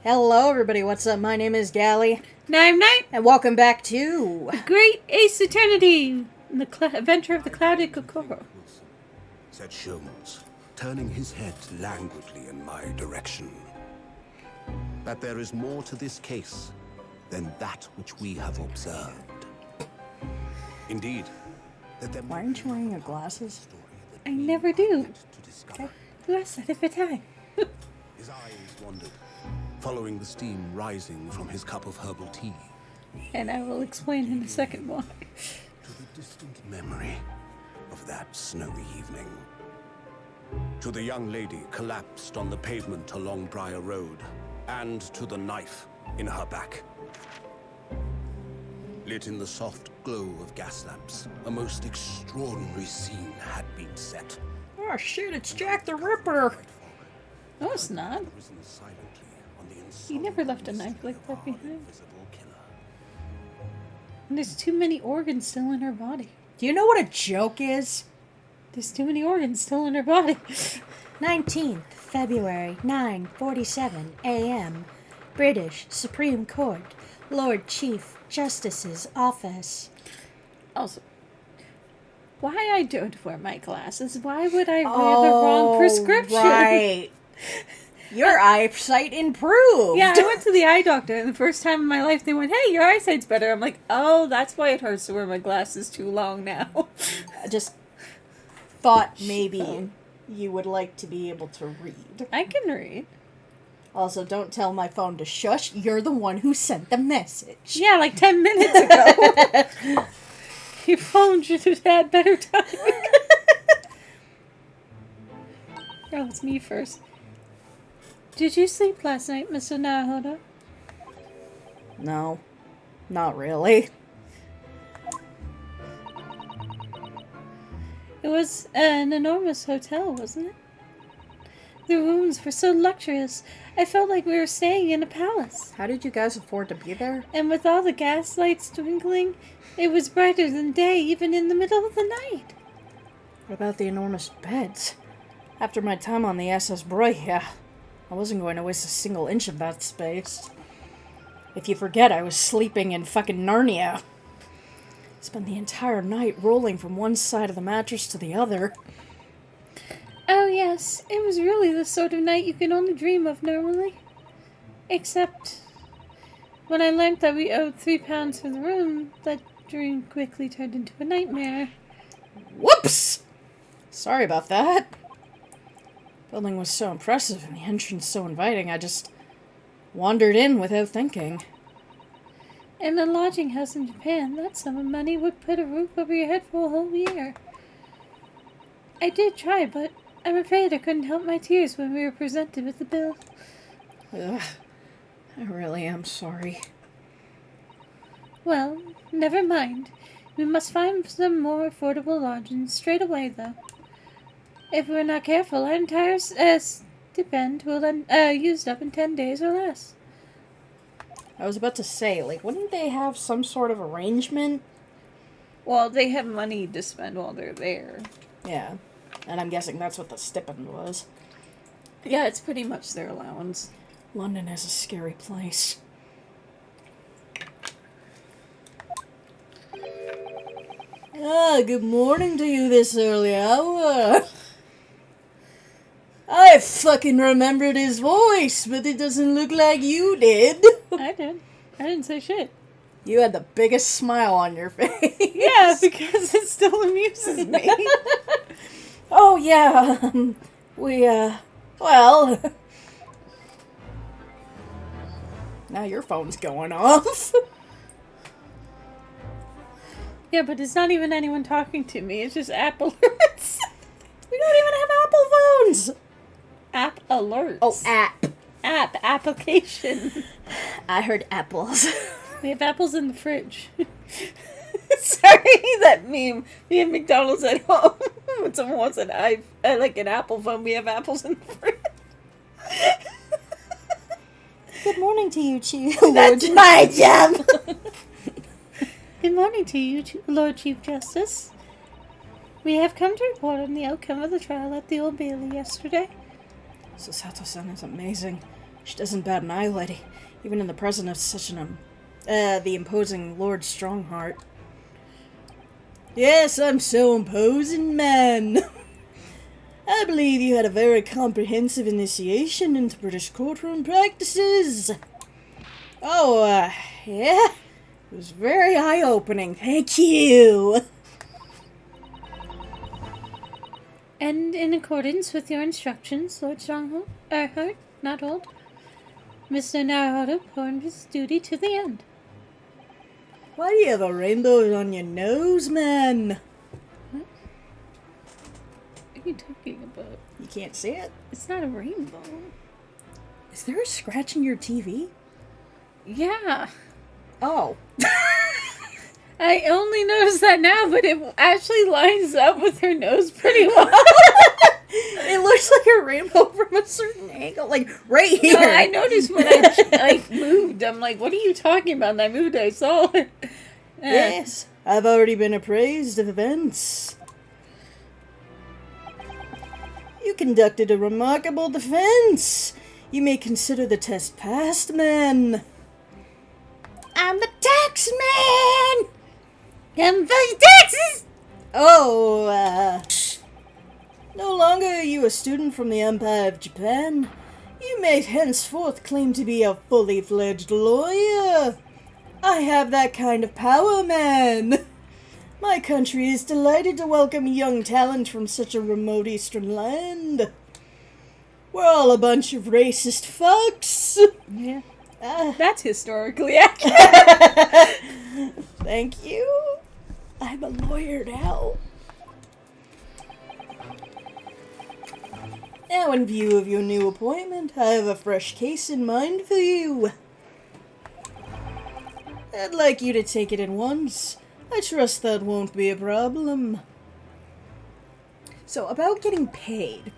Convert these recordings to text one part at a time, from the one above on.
Hello, everybody. What's up? My name is Gally, Night, and welcome back to Great Ace Eternity, the Adventure of the Clouded Kokoro. Wilson, said Sholmes, turning his head languidly in my direction. That there is more to this case than that which we have observed. Indeed, that there Why aren't you wearing your glasses? I never do. to discover. You asked that every time. His eyes wandered, following the steam rising from his cup of herbal tea. And I will explain in a second why. To the distant memory of that snowy evening. To the young lady collapsed on the pavement along Briar Road, and to the knife in her back. Lit in the soft glow of gas lamps, a most extraordinary scene had been set. Oh shit, it's Jack the Ripper! No, it's not. Risen silently on the He never left a knife insolvency like of that our behind. invisible killer. And there's too many organs still in her body. Do you know what a joke is? There's too many organs still in her body. 19th February, 9:47 a.m. British Supreme Court, Lord Chief Justice's office. Also, why I don't wear my glasses? Why would I wear the wrong prescription? Right. Your eyesight improved. Yeah, I went to the eye doctor, and the first time in my life they went, "Hey, your eyesight's better." I'm like, "Oh, that's why it hurts to wear my glasses too long now." I just thought maybe you would like to be able to read. I can read. Also, don't tell my phone to shush. You're the one who sent the message. Yeah, like 10 minutes ago. Your phone should have had better time. Oh, it's me first. Did you sleep last night, Mr. Nahoda? No, not really. It was an enormous hotel, wasn't it? The rooms were so luxurious. I felt like we were staying in a palace. How did you guys afford to be there? And with all the gas lights twinkling, it was brighter than day even in the middle of the night. What about the enormous beds? After my time on the SS Broya, I wasn't going to waste a single inch of that space. If you forget, I was sleeping in fucking Narnia. Spent the entire night rolling from one side of the mattress to the other. Oh yes, it was really the sort of night you can only dream of normally. Except, when I learned that we owed £3 for the room, that dream quickly turned into a nightmare. Whoops! Sorry about that. Building was so impressive and the entrance so inviting, I just wandered in without thinking. In a lodging house in Japan, that sum of money would put a roof over your head for a whole year. I did try, but I'm afraid I couldn't help my tears when we were presented with the bill. Ugh, I really am sorry. Well, never mind. We must find some more affordable lodgings straight away, though. If we're not careful, our entire stipend will end used up in 10 days or less. I was about to say, wouldn't they have some sort of arrangement? Well, they have money to spend while they're there. Yeah, and I'm guessing that's what the stipend was. Yeah, it's pretty much their allowance. London is a scary place. Ah, good morning to you this early hour. I fucking remembered his voice, but it doesn't look like you did. I did. I didn't say shit. You had the biggest smile on your face. Yeah, because it still amuses me. Oh, yeah. Well. Now your phone's going off. Yeah, but it's not even anyone talking to me. It's just app alerts. We don't even have Apple phones. App alerts. Oh, app. Application. I heard apples. We have apples in the fridge. Sorry, that meme. We have McDonald's at home. When someone wants an like an Apple phone, we have apples in the fridge. Good morning to you, Chief. That's my job. Good morning to you, Lord Chief Justice. We have come to report on the outcome of the trial at the Old Bailey yesterday. Susato-san is amazing. She doesn't bat an eyelid, even in the presence of such the imposing Lord Strongheart. Yes, I'm so imposing, man. I believe you had a very comprehensive initiation into British courtroom practices. Oh, yeah? It was very eye-opening. Thank you. And in accordance with your instructions, Lord Stronghold, not Hold, Mr. Naruhodo performed his duty to the end. Why do you have a rainbow on your nose, man? What are you talking about? You can't see it? It's not a rainbow. Is there a scratch in your TV? Yeah. Oh. I only noticed that now, but it actually lines up with her nose pretty well. It looks like a rainbow from a certain angle, like right here. No, I noticed when I moved. I'm like, what are you talking about? And I moved, I saw it. Yes, I've already been appraised of events. You conducted a remarkable defense. You may consider the test passed, man. I'm the tax man! I'm the taxes! Oh, no longer are you a student from the Empire of Japan. You may henceforth claim to be a fully fledged lawyer. I have that kind of power, man. My country is delighted to welcome young talent from such a remote eastern land. We're all a bunch of racist fucks. Yeah. That's historically accurate. Thank you. I'm a lawyer now. Now, in view of your new appointment, I have a fresh case in mind for you. I'd like you to take it at once. I trust that won't be a problem. So, about getting paid.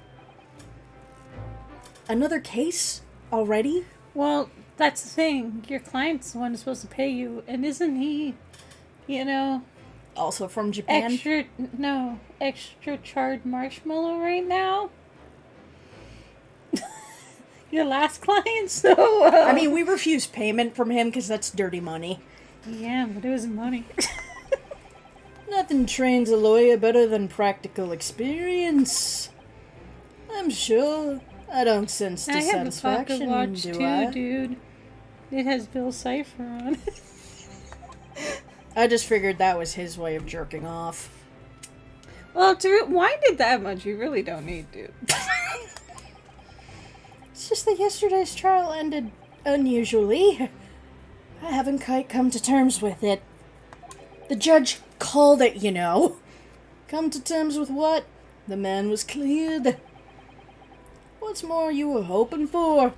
Another case? Already? Well, that's the thing. Your client's the one who's supposed to pay you, and isn't he, Also from Japan? extra charred marshmallow right now? Your last client, so... I mean, we refused payment from him because that's dirty money. Yeah, but it was money. Nothing trains a lawyer better than practical experience. I'm sure. I don't sense I have a pocket dissatisfaction, watch do too, I? dude. It has Bill Cipher on it. I just figured that was his way of jerking off. Well, to rewind it that much, you really don't need to. It's just that yesterday's trial ended unusually. I haven't quite come to terms with it. The judge called it, you know. Come to terms with what? The man was cleared. What's more you were hoping for?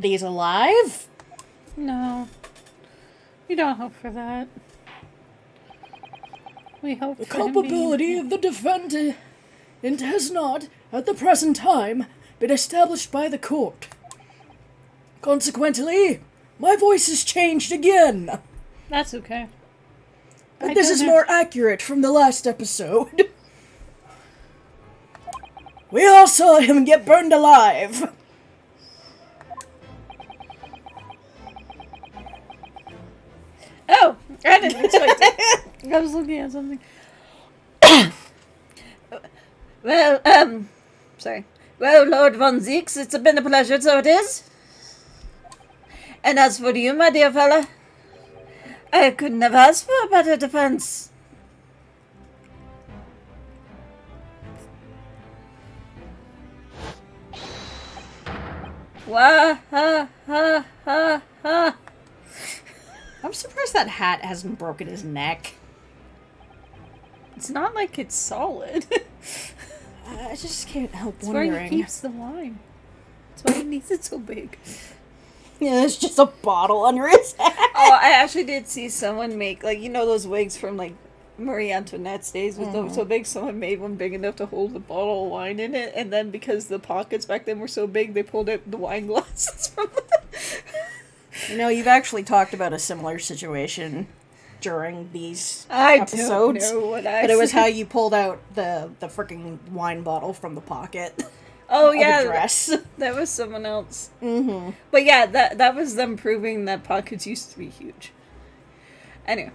He's alive? No. We don't hope for that. We hope The for him culpability being... of the defendant has not, at the present time, been established by the court. Consequently, my voice has changed again. That's okay. But I this don't is have- more accurate from the last episode. We all saw him get burned alive. Oh! I didn't expect it. I was looking at something. Well, sorry. Well, Lord Von Zeeks, it's been a pleasure, so it is. And as for you, my dear fella, I couldn't have asked for a better defense. Wah ha ha ha ha. I'm surprised that hat hasn't broken his neck. It's not like it's solid. I just can't help It's where he wondering. keeps the wine. That's why he needs it so big. Yeah, there's just a bottle under his hat. Oh, I actually did see someone make, like, you know those wigs from, like, Marie Antoinette's days with them so big? Someone made one big enough to hold a bottle of wine in it, and then because the pockets back then were so big, they pulled out the wine glasses from it. You know, you've actually talked about a similar situation during these I episodes. don't know what I But it was said. how you pulled out the freaking wine bottle from the pocket. Oh of yeah, a dress. that was someone else. Mm-hmm. But yeah, that was them proving that pockets used to be huge. Anyway,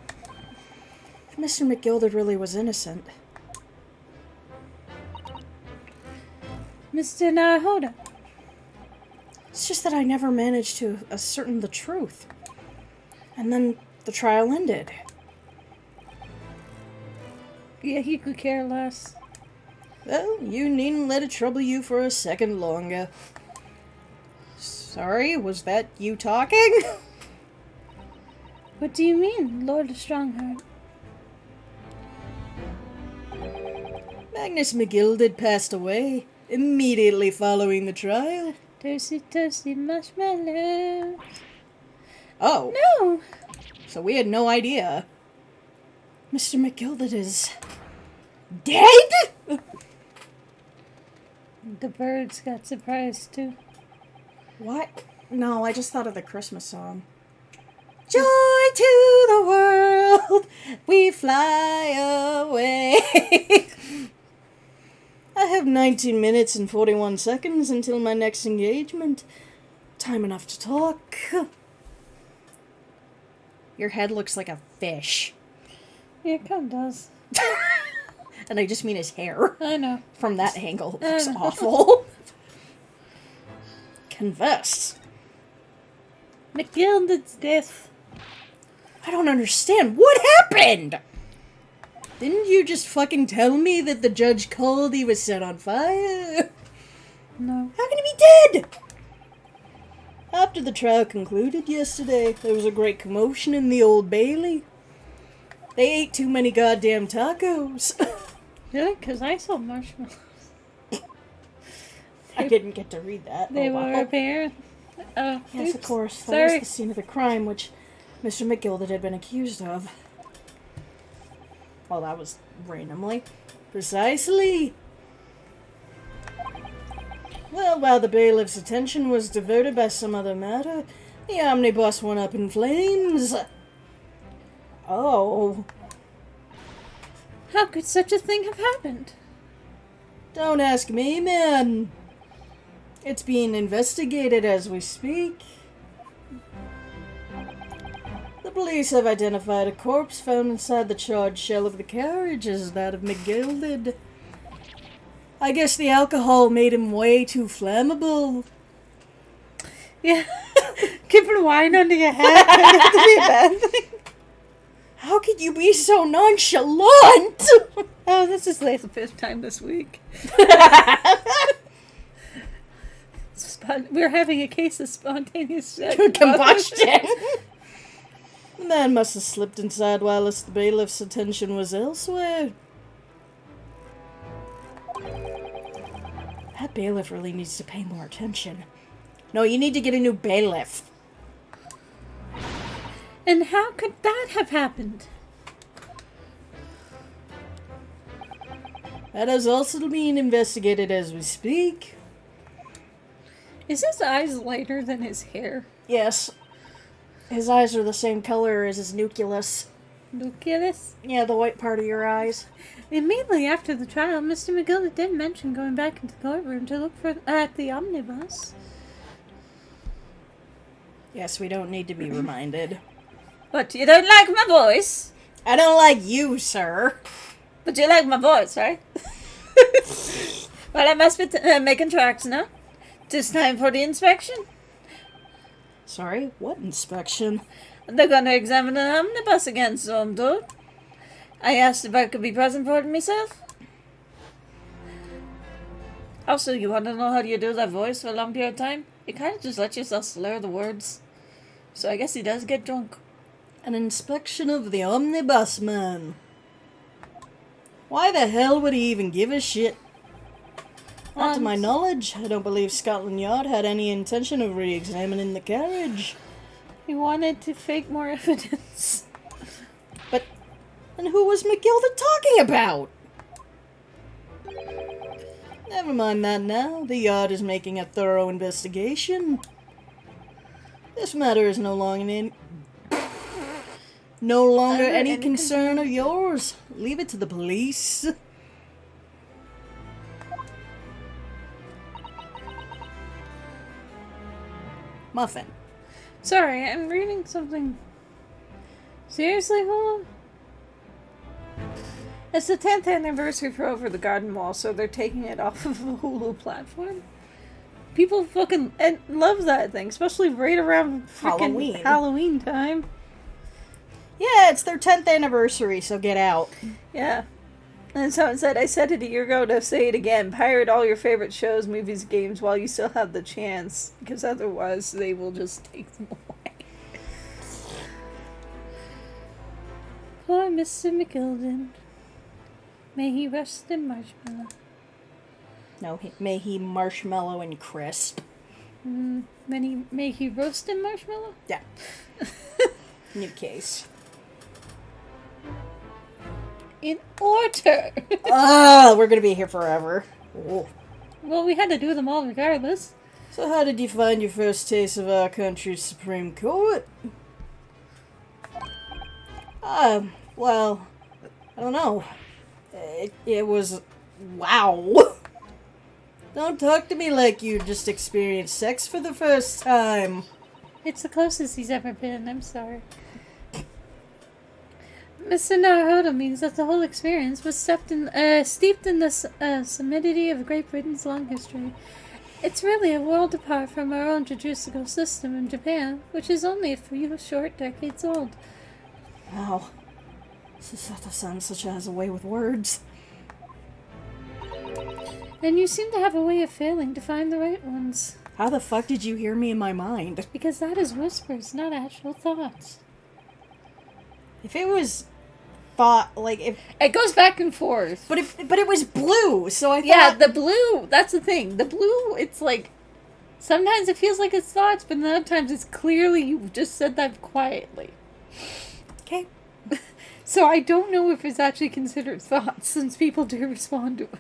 If Mr. McGilded really was innocent. Mr. Nahoda. It's just that I never managed to ascertain the truth. And then the trial ended. Yeah, he could care less. Well, you needn't let it trouble you for a second longer. Sorry, was that you talking? What do you mean, Lord of Strongheart? Magnus McGilded passed away immediately following the trial. Toasty, toasty marshmallows. Oh, No! so we had no idea. Mr. McGilded is dead? The birds got surprised too. What? No, I just thought of the Christmas song. Joy to the world, we fly away. I have 19 minutes and 41 seconds until my next engagement. Time enough to talk. Your head looks like a fish. Yeah, it kind of does. And I just mean his hair. I know. From that angle, it looks awful. Confess. McGilded's death. I don't understand. What happened? Didn't you just fucking tell me that the judge called he was set on fire? No. How can he be dead? After the trial concluded yesterday, there was a great commotion in the Old Bailey. They ate too many goddamn tacos. Really? Because I saw marshmallows. I didn't get to read that. They Oh, were wow. apparent. Oh, Yes, of oops. course. That Sorry. was the scene of the crime which Mr. McGilded had been accused of. Well, that was randomly. Precisely. Well, while the bailiff's attention was diverted by some other matter, the omnibus went up in flames. Oh. How could such a thing have happened? Don't ask me, man. It's being investigated as we speak. The police have identified a corpse found inside the charred shell of the carriage as that of McGilded. I guess the alcohol made him way too flammable. Yeah. Keeping wine under your hat might have to be a bad thing. How could you be so nonchalant? Oh, this is like the fifth time this week. We're having a case of spontaneous Combustion. The man must have slipped inside whilst the bailiff's attention was elsewhere. That bailiff really needs to pay more attention. No, you need to get a new bailiff. And how could that have happened? That is also being investigated as we speak. Is his eyes lighter than his hair? Yes. His eyes are the same color as his nucleus. Nucleus? Yeah, the white part of your eyes. Immediately after the trial, Mr. McGilded did mention going back into the courtroom to look at the omnibus. Yes, we don't need to be reminded. But you don't like my voice? I don't like you, sir. But you like my voice, right? Well, I must be making tracks now. It's time for the inspection. Sorry, what inspection? They're going to examine the omnibus again, so I'm told. I asked if I could be present for it myself. Also, you want to know how you do that voice for a long period of time? You kind of just let yourself slur the words. So I guess he does get drunk. An inspection of the omnibus, man. Why the hell would he even give a shit? Not to my knowledge, I don't believe Scotland Yard had any intention of re-examining the carriage. He wanted to fake more evidence. But then who was McGilded talking about? Never mind that now. The Yard is making a thorough investigation. This matter is no longer any concern of yours. Leave it to the police. Muffin. Sorry, I'm reading something. Seriously, Hulu? It's the 10th anniversary for Over the Garden Wall, so they're taking it off of the Hulu platform. People fucking love that thing, especially right around Halloween. Halloween time. Yeah, it's their 10th anniversary, so get out. Yeah. And so it said, I said it a year ago to say it again. Pirate all your favorite shows, movies, games while you still have the chance. Because otherwise they will just take them away. Poor Mr. McGilden. May he rest in marshmallow. No, may he marshmallow and crisp. May he roast in marshmallow? Yeah. New case. In order! We're gonna be here forever. Oh. Well, we had to do them all regardless. So how did you find your first taste of our country's Supreme Court? Well, I don't know. It was... Wow. Don't talk to me like you just experienced sex for the first time. It's the closest he's ever been, I'm sorry. Mr. Naruhodo means that the whole experience was steeped in the solidity of Great Britain's long history. It's really a world apart from our own judicial system in Japan, which is only a few short decades old. Wow. Susato-san such has a way with words. And you seem to have a way of failing to find the right ones. How the fuck did you hear me in my mind? Because that is whispers, not actual thoughts. If it was thought, like, if... It goes back and forth. But it was blue, so I thought... Yeah, the blue, that's the thing. The blue, it's like... Sometimes it feels like it's thoughts, but other times it's clearly you just said that quietly. Okay. So I don't know if it's actually considered thoughts, since people do respond to it.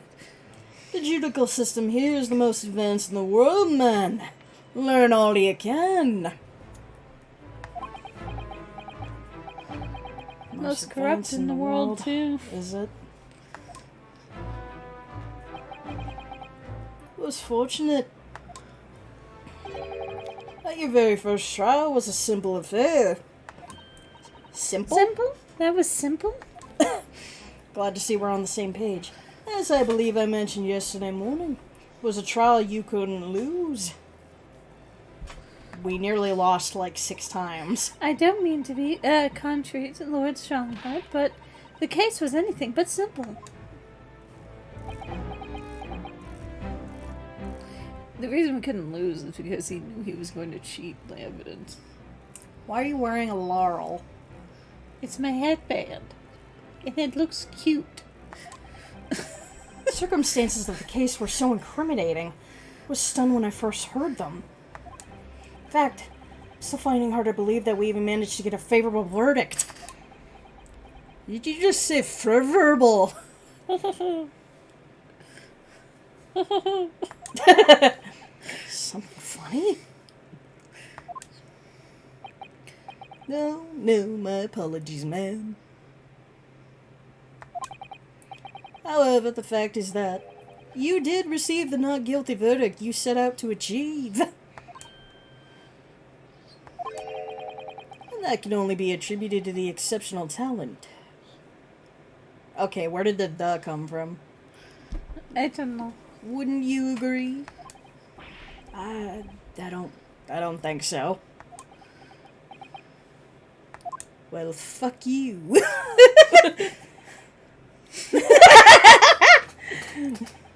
The judicial system here is the most advanced in the world, man. Learn all you can. Most corrupt in the world, too. Is it? Was fortunate that your very first trial was a simple affair. Simple? Simple? That was simple? Glad to see we're on the same page. As I believe I mentioned yesterday morning, it was a trial you couldn't lose. We nearly lost like 6 times. I don't mean to be contrary to Lord Strongheart, but the case was anything but simple. The reason we couldn't lose is because he knew he was going to cheat the evidence. Why are you wearing a laurel? It's my headband. And it looks cute. The circumstances of the case were so incriminating. I was stunned when I first heard them. In fact, I'm still finding it hard to believe that we even managed to get a favorable verdict. Did you just say favorable? Something funny? No, my apologies, ma'am. However, the fact is that you did receive the not guilty verdict you set out to achieve. And that can only be attributed to the exceptional talent. Okay, where did the come from? I don't know. Wouldn't you agree? I don't think so. Well, fuck you.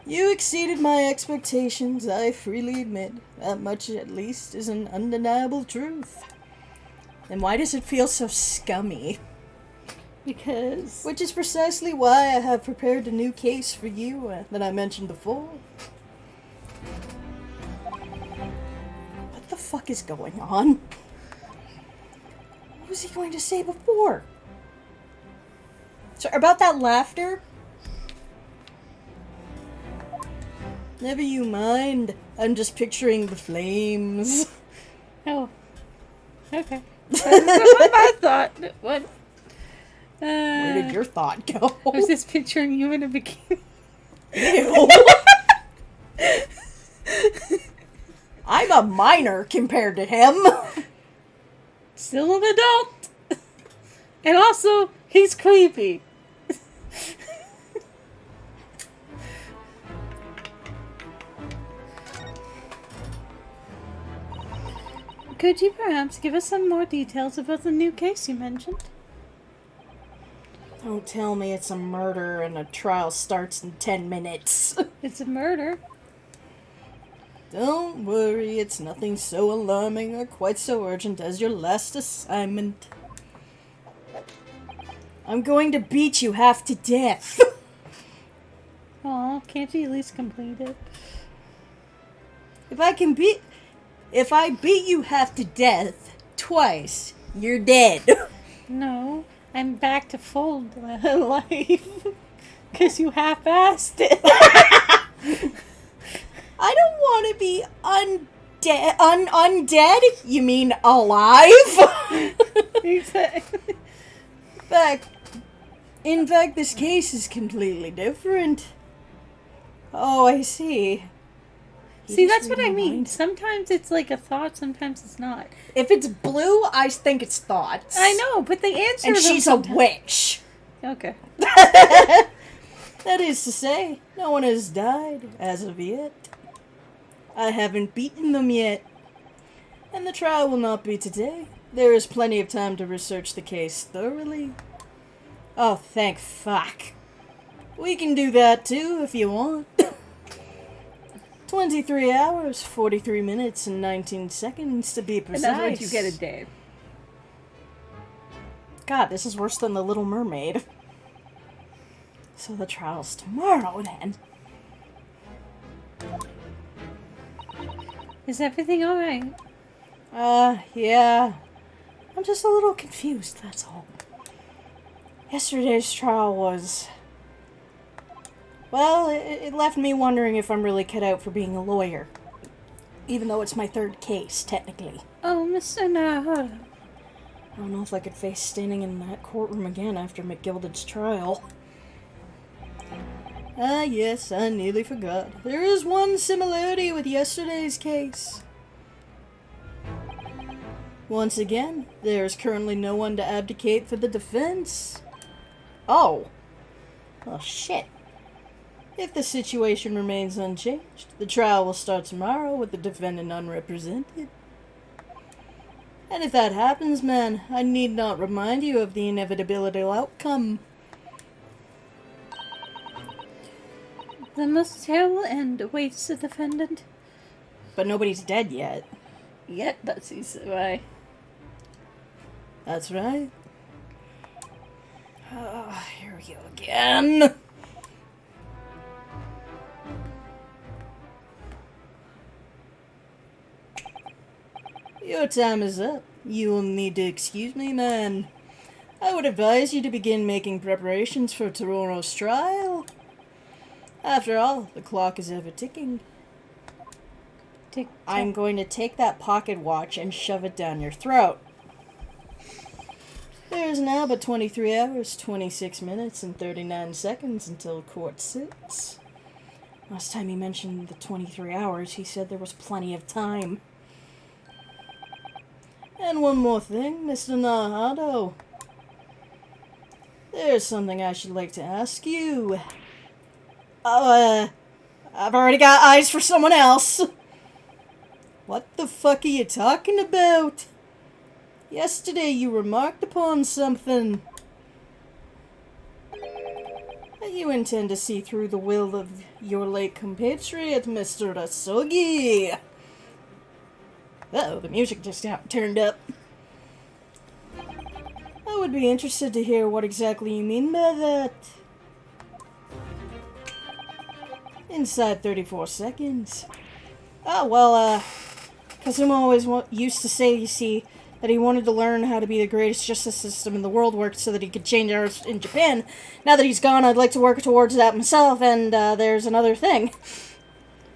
You exceeded my expectations, I freely admit. That much, at least, is an undeniable truth. Then why does it feel so scummy? Because... Which is precisely why I have prepared a new case for you that I mentioned before. What the fuck is going on? What was he going to say before? So, about that laughter? Never you mind. I'm just picturing the flames. Oh. Okay. That's what I thought. What? Where did your thought go? I was just picturing you in a bikini. Ew. I'm a minor compared to him. Still an adult. And also, he's creepy. Could you perhaps give us some more details about the new case you mentioned? Don't tell me it's a murder and a trial starts in 10 minutes. It's a murder. Don't worry, it's nothing so alarming or quite so urgent as your last assignment. I'm going to beat you half to death. Aw, can't you at least complete it? If I beat you half to death twice, you're dead. No, I'm back to full life. Because you half-assed it. I don't want to be undead. You mean alive? Exactly. In fact, this case is completely different. Oh, I see. See, that's what I mean. Sometimes it's like a thought, sometimes it's not. If it's blue, I think it's thoughts. I know, but they answer And them she's sometimes. a witch. Okay. That is to say, no one has died as of yet. I haven't beaten them yet. And the trial will not be today. There is plenty of time to research the case thoroughly. Oh, thank fuck. We can do that too if you want. 23 hours, 43 minutes, and 19 seconds to be precise. And that's what you get a day. God, this is worse than The Little Mermaid. So the trial's tomorrow then. Is everything alright? Yeah. I'm just a little confused, that's all. Yesterday's trial was... Well, it left me wondering if I'm really cut out for being a lawyer. Even though it's my third case, technically. Oh, Mr. Naruto. I don't know if I could face standing in that courtroom again after McGilded's trial. Ah, yes, I nearly forgot. There is one similarity with yesterday's case. Once again, there is currently no one to abdicate for the defense. Oh. Well, shit. If the situation remains unchanged, the trial will start tomorrow with the defendant unrepresented. And if that happens, man, I need not remind you of the inevitability outcome. The most terrible end awaits the defendant. But nobody's dead yet. Yet, that's why. That's right. Oh, here we go again. Your time is up. You will need to excuse me, man. I would advise you to begin making preparations for tomorrow's trial. After all, the clock is ever ticking. Tick, I'm going to take that pocket watch and shove it down your throat. There is now but 23 hours, 26 minutes, and 39 seconds until court sits. Last time he mentioned the 23 hours, he said there was plenty of time. And one more thing, Mr. Naruto. There's something I should like to ask you. I've already got eyes for someone else. What the fuck are you talking about? Yesterday you remarked upon something. That you intend to see through the will of your late compatriot, Mr. Asugi. Uh-oh, the music just got turned up. I would be interested to hear what exactly you mean by that. Inside 34 seconds. Oh, well, Kazuma always used to say, you see, that he wanted to learn how to be the greatest justice system in the world worked so that he could change ours in Japan. Now that he's gone, I'd like to work towards that myself, and there's another thing.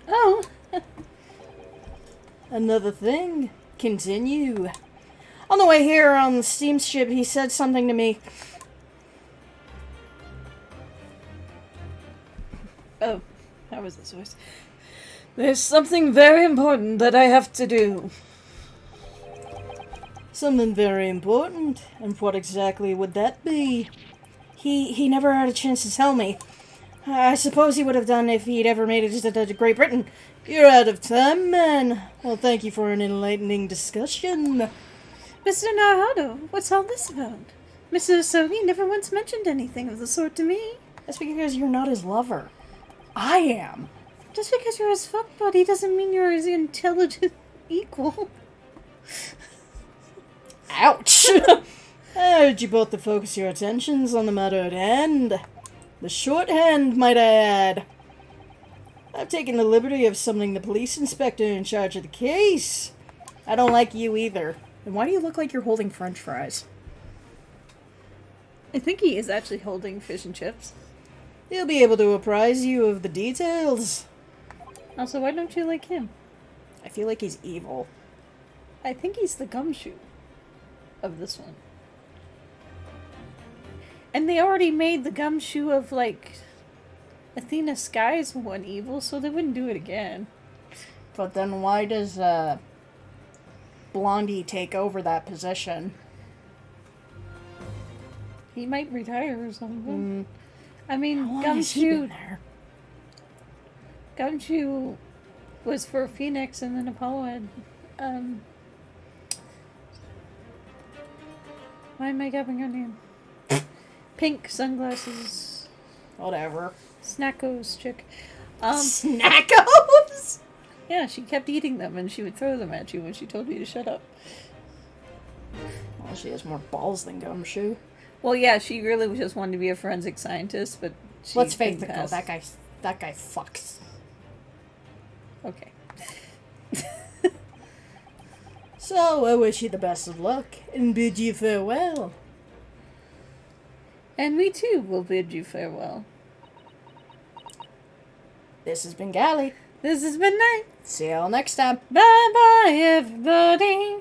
Oh. Another thing. Continue. On the way here on the steamship, he said something to me. Oh, that was his voice. There's something very important that I have to do. Something very important? And what exactly would that be? He never had a chance to tell me. I suppose he would have done if he'd ever made it to Great Britain. You're out of time, man. Well, thank you for an enlightening discussion. Mr. Naruto, what's all this about? Mr. Asogi never once mentioned anything of the sort to me. That's because you're not his lover. I am. Just because you're his fuck buddy doesn't mean you're his intelligent equal. Ouch! I urge you both to focus your attentions on the matter at hand. The shorthand, might I add. I've taken the liberty of summoning the police inspector in charge of the case. I don't like you either. And why do you look like you're holding french fries? I think he is actually holding fish and chips. He'll be able to apprise you of the details. Also, why don't you like him? I feel like he's evil. I think he's the gumshoe of this one. And they already made the gumshoe of, like, Athena Sky's one evil, so they wouldn't do it again. But then why does, Blondie take over that position? He might retire or something. I mean, How long has he been Gumshoe... there? Gumshoe was for Phoenix, and then Apollo had, why am I grabbing her name? Pink sunglasses. Whatever. Snackos chick. Snackos? Yeah, she kept eating them, and she would throw them at you when she told you to shut up. Well, she has more balls than Gumshoe. Well, yeah, she really just wanted to be a forensic scientist, but she Let's face couldn't it, though. pass. That guy fucks. Okay. So, I wish you the best of luck, and bid you farewell. And we too will bid you farewell. This has been Gally. This has been nice. See y'all next time. Bye bye, everybody.